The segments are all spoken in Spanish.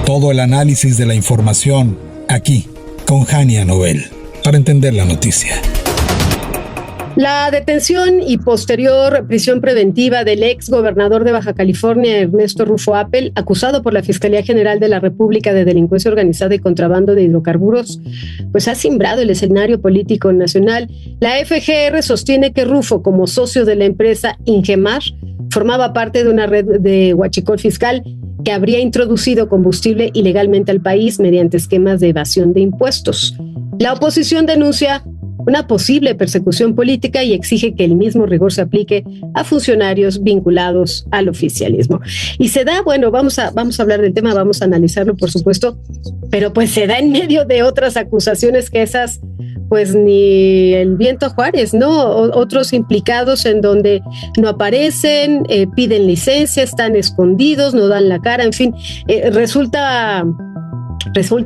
Todo el análisis de la información aquí con Jania Noel para entender la noticia. La detención y posterior prisión preventiva del ex gobernador de Baja California, Ernesto Rufo Appel, acusado por la Fiscalía General de la República de delincuencia organizada y contrabando de hidrocarburos, pues ha simbrado el escenario político nacional. La FGR sostiene que Rufo, como socio de la empresa Ingemar, formaba parte de una red de huachicol fiscal que habría introducido combustible ilegalmente al país mediante esquemas de evasión de impuestos. La oposición denuncia una posible persecución política y exige que el mismo rigor se aplique a funcionarios vinculados al oficialismo. Y se da, bueno, vamos a hablar del tema, vamos a analizarlo, por supuesto, pero pues se da en medio de otras acusaciones que esas, pues ni el viento a Juárez, ¿no? Otros implicados en donde no aparecen, piden licencia, están escondidos, no dan la cara, en fin, resulta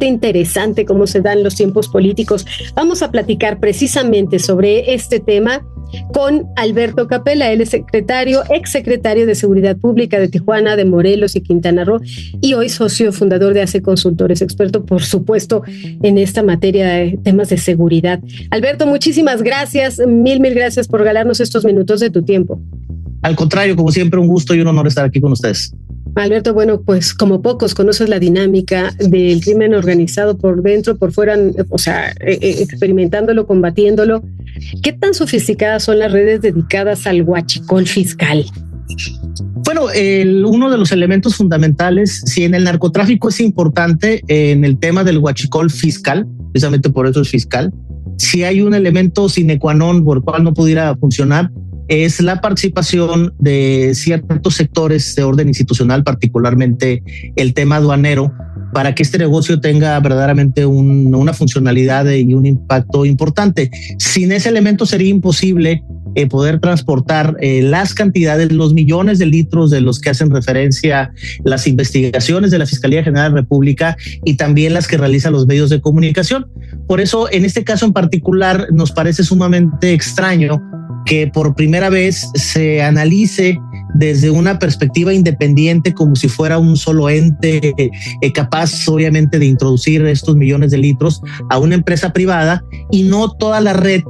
interesante cómo se dan los tiempos políticos. Vamos a platicar precisamente sobre este tema con Alberto Capella. Él es exsecretario de Seguridad Pública de Tijuana, de Morelos y Quintana Roo, y hoy socio fundador de ACE Consultores, experto, por supuesto, en esta materia de temas de seguridad. Alberto, muchísimas gracias, mil gracias por regalarnos estos minutos de tu tiempo. Al contrario, como siempre, un gusto y un honor estar aquí con ustedes. Alberto, bueno, pues como pocos conoces la dinámica del crimen organizado por dentro, por fuera, o sea, experimentándolo, combatiéndolo. ¿Qué tan sofisticadas son las redes dedicadas al huachicol fiscal? Bueno, uno de los elementos fundamentales, si en el narcotráfico es importante, en el tema del huachicol fiscal, precisamente por eso es fiscal, si hay un elemento sine qua non por el cual no pudiera funcionar, es la participación de ciertos sectores de orden institucional, particularmente el tema aduanero, para que este negocio tenga verdaderamente una funcionalidad y un impacto importante. Sin ese elemento sería imposible poder transportar las cantidades, los millones de litros de los que hacen referencia las investigaciones de la Fiscalía General de la República y también las que realizan los medios de comunicación. Por eso, en este caso en particular, nos parece sumamente extraño que por primera vez se analice desde una perspectiva independiente, como si fuera un solo ente capaz obviamente de introducir estos millones de litros a una empresa privada, y no toda la red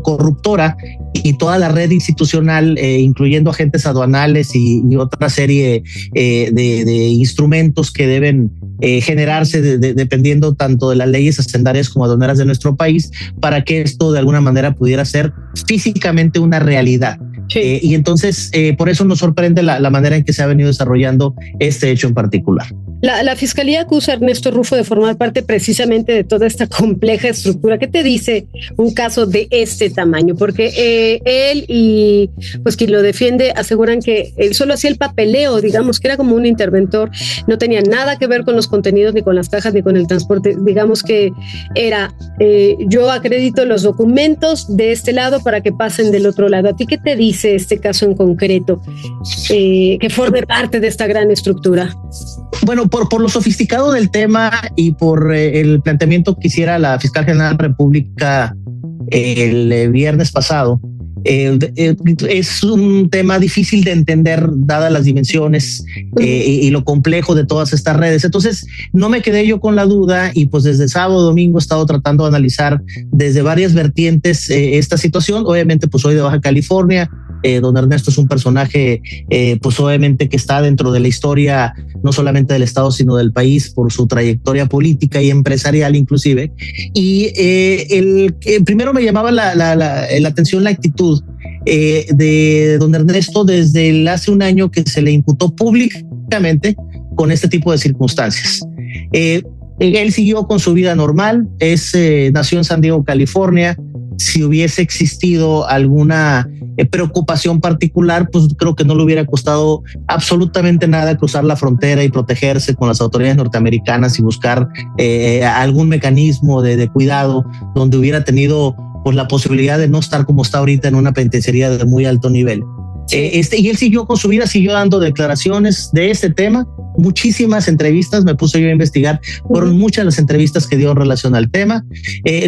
corruptora y toda la red institucional, incluyendo agentes aduanales y otra serie de instrumentos que deben generarse dependiendo tanto de las leyes hacendarias como aduaneras de nuestro país, para que esto de alguna manera pudiera ser físicamente una realidad. Sí. Y entonces por eso nos sorprende la manera en que se ha venido desarrollando este hecho en particular. La Fiscalía acusa a Ernesto Rufo de formar parte precisamente de toda esta compleja estructura. ¿Qué te dice un caso de este tamaño? Porque él y pues quien lo defiende aseguran que él solo hacía el papeleo, digamos que era como un interventor, no tenía nada que ver con los contenidos, ni con las cajas, ni con el transporte. Digamos que era yo acredito los documentos de este lado para que pasen del otro lado. ¿A ti qué te dice este caso en concreto que forme parte de esta gran estructura? Bueno, por lo sofisticado del tema y por el planteamiento que hiciera la Fiscal General de la República el viernes pasado, es un tema difícil de entender dadas las dimensiones y lo complejo de todas estas redes. Entonces no me quedé yo con la duda, y pues desde sábado, domingo he estado tratando de analizar desde varias vertientes esta situación. Obviamente pues soy de Baja California, don Ernesto es un personaje pues obviamente que está dentro de la historia no solamente del estado sino del país por su trayectoria política y empresarial inclusive, y primero me llamaba la atención la actitud de don Ernesto desde hace un año que se le imputó públicamente con este tipo de circunstancias. Él siguió con su vida normal, nació en San Diego, California. Si hubiese existido alguna preocupación particular, pues creo que no le hubiera costado absolutamente nada cruzar la frontera y protegerse con las autoridades norteamericanas y buscar algún mecanismo de cuidado donde hubiera tenido pues la posibilidad de no estar como está ahorita en una penitenciaría de muy alto nivel. Y él siguió con su vida, siguió dando declaraciones de este tema muchísimas entrevistas, me puse yo a investigar, fueron muchas las entrevistas que dio en relación al tema.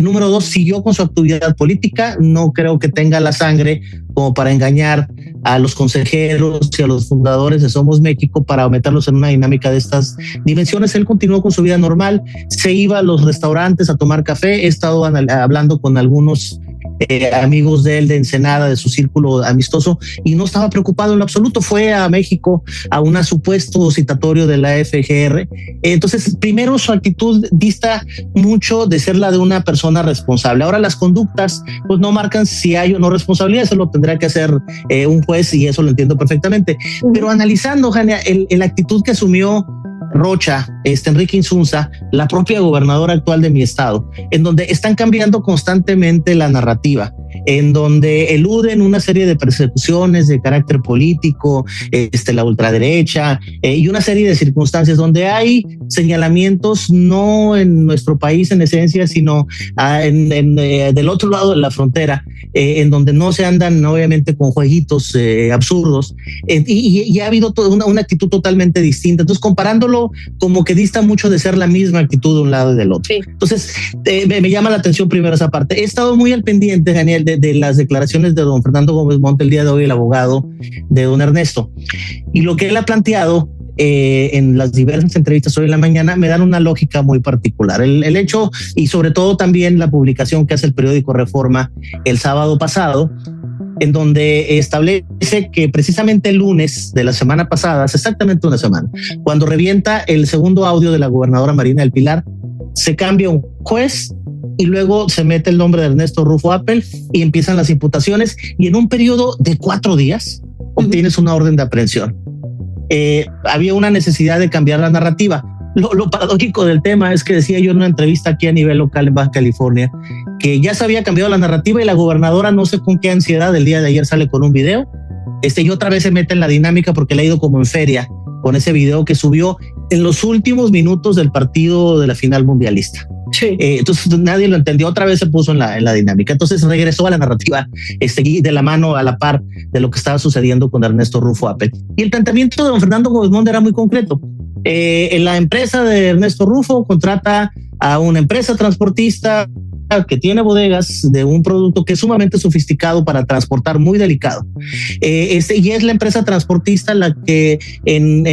Número 2, siguió con su actividad política, no creo que tenga la sangre como para engañar a los consejeros y a los fundadores de Somos México para meterlos en una dinámica de estas dimensiones. Él continuó con su vida normal, se iba a los restaurantes a tomar café. He estado hablando con algunos amigos de él de Ensenada, de su círculo amistoso, y no estaba preocupado en lo absoluto. Fue a México a un supuesto citatorio de la FGR. Entonces, primero, su actitud dista mucho de ser la de una persona responsable. Ahora, las conductas pues no marcan si hay o no responsabilidad, eso lo tendrá que hacer un juez, y eso lo entiendo perfectamente. Pero analizando, Jania, la actitud que asumió Rocha, Enrique Insunza, la propia gobernadora actual de mi estado, en donde están cambiando constantemente la narrativa, en donde eluden una serie de persecuciones de carácter político, la ultraderecha y una serie de circunstancias donde hay señalamientos no en nuestro país en esencia, sino del otro lado de la frontera, en donde no se andan obviamente con jueguitos absurdos, y ha habido toda una actitud totalmente distinta. Entonces, comparándolo, como que dista mucho de ser la misma actitud de un lado y del otro. Sí. Entonces, me llama la atención primero esa parte. He estado muy al pendiente, Daniel, de las declaraciones de don Fernando Gómez Montt el día de hoy, el abogado de don Ernesto, y lo que él ha planteado en las diversas entrevistas hoy en la mañana me dan una lógica muy particular. El hecho, y sobre todo también la publicación que hace el periódico Reforma el sábado pasado, en donde establece que precisamente el lunes de la semana pasada, hace exactamente una semana, cuando revienta el segundo audio de la gobernadora Marina del Pilar, se cambia un juez y luego se mete el nombre de Ernesto Rufo Appel y empiezan las imputaciones, y en un periodo de 4 días obtienes una orden de aprehensión. Había una necesidad de cambiar la narrativa. Lo paradójico del tema es que decía yo en una entrevista aquí a nivel local en Baja California que ya se había cambiado la narrativa, y la gobernadora, no sé con qué ansiedad, el día de ayer sale con un video y otra vez se mete en la dinámica porque le ha ido como en feria con ese video que subió en los últimos minutos del partido de la final mundialista. Sí. Entonces nadie lo entendió, otra vez se puso en la dinámica, entonces regresó a la narrativa de la mano, a la par de lo que estaba sucediendo con Ernesto Rufo Appel. Y el planteamiento de don Fernando Gómez Montt era muy concreto. La empresa de Ernesto Rufo contrata a una empresa transportista que tiene bodegas de un producto que es sumamente sofisticado para transportar, muy delicado. Y es la empresa transportista la que en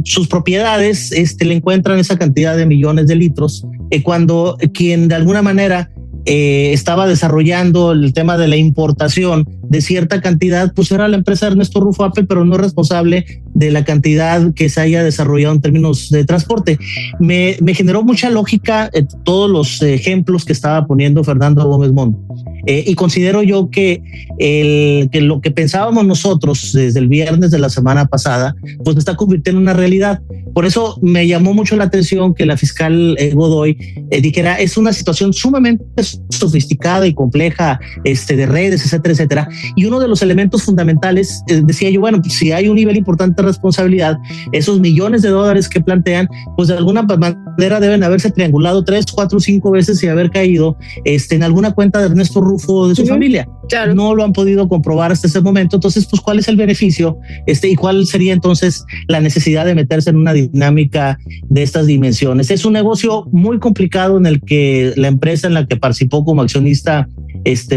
sus propiedades le encuentran esa cantidad de millones de litros, cuando quien de alguna manera estaba desarrollando el tema de la importación de cierta cantidad, pues era la empresa Ernesto Rufo Appel, pero no es responsable de la cantidad que se haya desarrollado en términos de transporte. Me generó mucha lógica todos los ejemplos que estaba poniendo Fernando Gómez Montt, y considero yo que lo que pensábamos nosotros desde el viernes de la semana pasada, pues se está convirtiendo en una realidad. Por eso me llamó mucho la atención que la fiscal Godoy dijera, es una situación sumamente sofisticada y compleja, de redes, etcétera, etcétera. Y uno de los elementos fundamentales, decía yo, bueno, pues si hay un nivel importante de responsabilidad, esos millones de dólares que plantean, pues de alguna manera deben haberse triangulado 3, 4, 5 veces y haber caído en alguna cuenta de Ernesto Rufo o de su familia. Claro. No lo han podido comprobar hasta ese momento. Entonces, pues, ¿cuál es el beneficio? Y cuál sería entonces la necesidad de meterse en una dinámica de estas dimensiones. Es un negocio muy complicado en el que la empresa en la que participó como accionista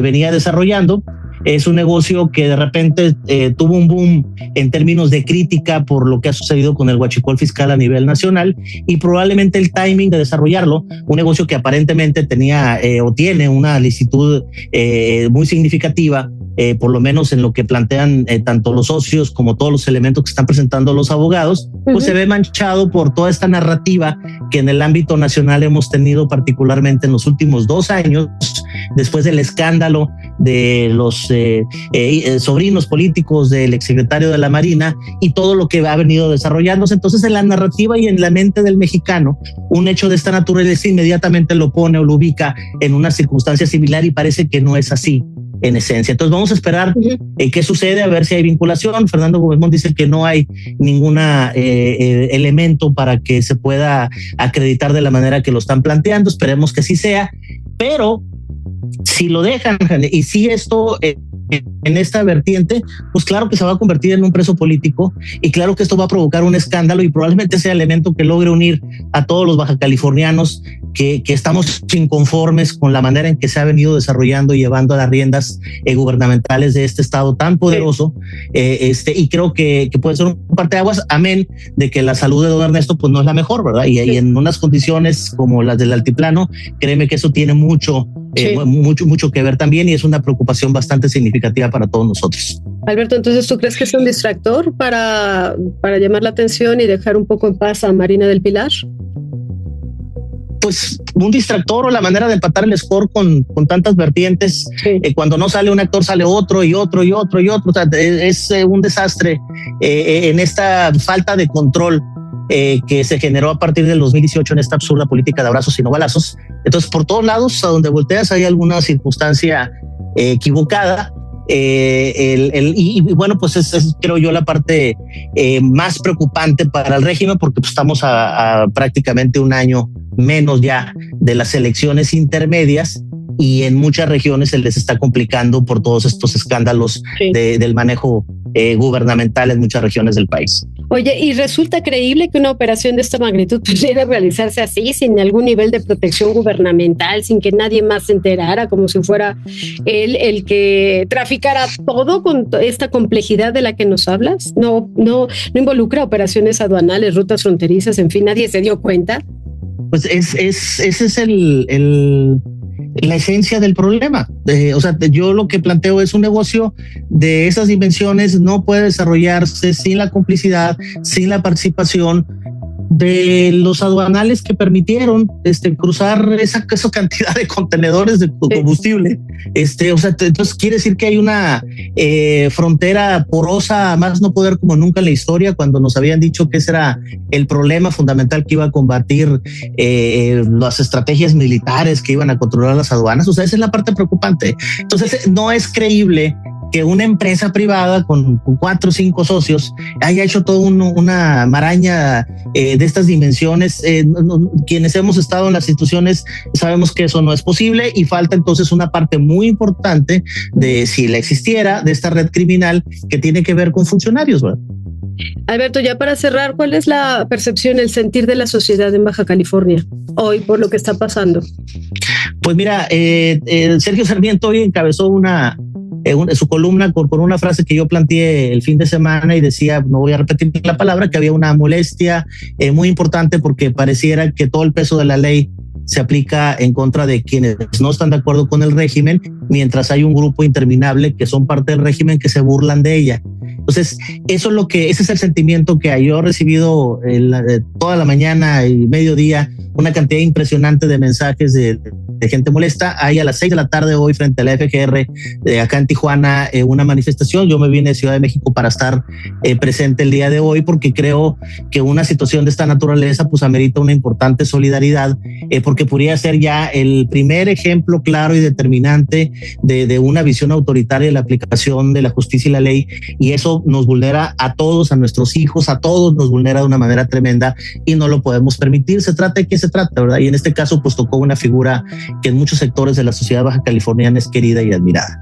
venía desarrollando. Es un negocio que de repente tuvo un boom en términos de crítica por lo que ha sucedido con el huachicol fiscal a nivel nacional, y probablemente el timing de desarrollarlo, un negocio que aparentemente tenía o tiene una licitud muy significativa, por lo menos en lo que plantean tanto los socios como todos los elementos que están presentando los abogados, pues se ve manchado por toda esta narrativa que en el ámbito nacional hemos tenido particularmente en los últimos 2 años, después del escándalo de los sobrinos políticos del exsecretario de la Marina y todo lo que ha venido desarrollándose. Entonces, en la narrativa y en la mente del mexicano, un hecho de esta naturaleza inmediatamente lo pone o lo ubica en una circunstancia similar, y parece que no es así en esencia. Entonces vamos a esperar qué sucede, a ver si hay vinculación. Fernando Gómez Montt dice que no hay ningún elemento para que se pueda acreditar de la manera que lo están planteando. Esperemos que así sea, pero si lo dejan y si esto en esta vertiente, pues claro que se va a convertir en un preso político y claro que esto va a provocar un escándalo y probablemente sea el elemento que logre unir a todos los bajacalifornianos que estamos inconformes con la manera en que se ha venido desarrollando y llevando a las riendas gubernamentales de este estado tan poderoso. Y creo que puede ser un parteaguas, amén de que la salud de don Ernesto pues no es la mejor, ¿verdad? Y en unas condiciones como las del altiplano, créeme que eso tiene mucho que ver también y es una preocupación bastante significativa para todos nosotros. Alberto, entonces, ¿tú crees que es un distractor para llamar la atención y dejar un poco en paz a Marina del Pilar? Pues un distractor o la manera de empatar el score con tantas vertientes. Sí. Cuando no sale un actor sale otro y otro y otro y otro. O sea, es un desastre en esta falta de control que se generó a partir del 2018 en esta absurda política de abrazos y no balazos. Entonces, por todos lados, a donde volteas hay alguna circunstancia equivocada. Y bueno, pues es creo yo la parte más preocupante para el régimen, porque pues, estamos a prácticamente un año menos ya de las elecciones intermedias y en muchas regiones se les está complicando por todos estos escándalos del manejo gubernamental en muchas regiones del país. Oye, ¿y resulta creíble que una operación de esta magnitud pudiera realizarse así, sin algún nivel de protección gubernamental, sin que nadie más se enterara, como si fuera él el que traficara todo con esta complejidad de la que nos hablas? No involucra operaciones aduanales, rutas fronterizas, en fin, nadie se dio cuenta. Pues ese es la esencia del problema. O sea, yo lo que planteo es un negocio de esas dimensiones no puede desarrollarse sin la complicidad, sin la participación de los aduanales que permitieron cruzar esa cantidad de contenedores de combustible. O sea, entonces quiere decir que hay una frontera porosa a más no poder como nunca en la historia, cuando nos habían dicho que ese era el problema fundamental que iba a combatir las estrategias militares que iban a controlar las aduanas. O sea, esa es la parte preocupante. Entonces no es creíble que una empresa privada con 4 o 5 socios haya hecho toda una maraña de estas dimensiones. Quienes hemos estado en las instituciones sabemos que eso no es posible y falta entonces una parte muy importante de, si la existiera, de esta red criminal que tiene que ver con funcionarios, ¿verdad? Alberto, ya para cerrar, ¿cuál es la percepción, el sentir de la sociedad en Baja California hoy por lo que está pasando? Pues mira, Sergio Sarmiento hoy encabezó su columna con una frase que yo planteé el fin de semana y decía, no voy a repetir la palabra, que había una molestia muy importante porque pareciera que todo el peso de la ley se aplica en contra de quienes no están de acuerdo con el régimen, mientras hay un grupo interminable que son parte del régimen que se burlan de ella. Entonces, ese es el sentimiento que yo he recibido toda la mañana y mediodía, una cantidad impresionante de mensajes de gente molesta. Hay a las 6 de la tarde hoy frente a la FGR acá en Tijuana una manifestación. Yo me vine de Ciudad de México para estar presente el día de hoy porque creo que una situación de esta naturaleza pues amerita una importante solidaridad porque podría ser ya el primer ejemplo claro y determinante de una visión autoritaria de la aplicación de la justicia y la ley, y eso nos vulnera a todos, a nuestros hijos, a todos nos vulnera de una manera tremenda y no lo podemos permitir. Se trata de qué se trata, ¿verdad? Y en este caso pues tocó una figura que en muchos sectores de la sociedad baja californiana es querida y admirada.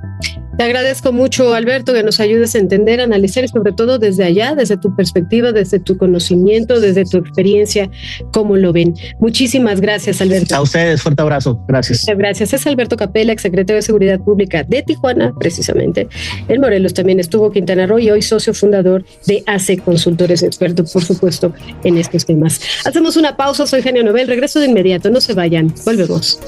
Te agradezco mucho, Alberto, que nos ayudes a entender, analizar y sobre todo desde allá, desde tu perspectiva, desde tu conocimiento, desde tu experiencia, cómo lo ven. Muchísimas gracias, Alberto. A ustedes, fuerte abrazo. Gracias. Gracias. Es Alberto Capella, exsecretario de Seguridad Pública de Tijuana, precisamente. En Morelos también estuvo Quintana Roo y hoy socio fundador de AC Consultores, experto, por supuesto, en estos temas. Hacemos una pausa, soy Hania Novel, regreso de inmediato, no se vayan, volvemos.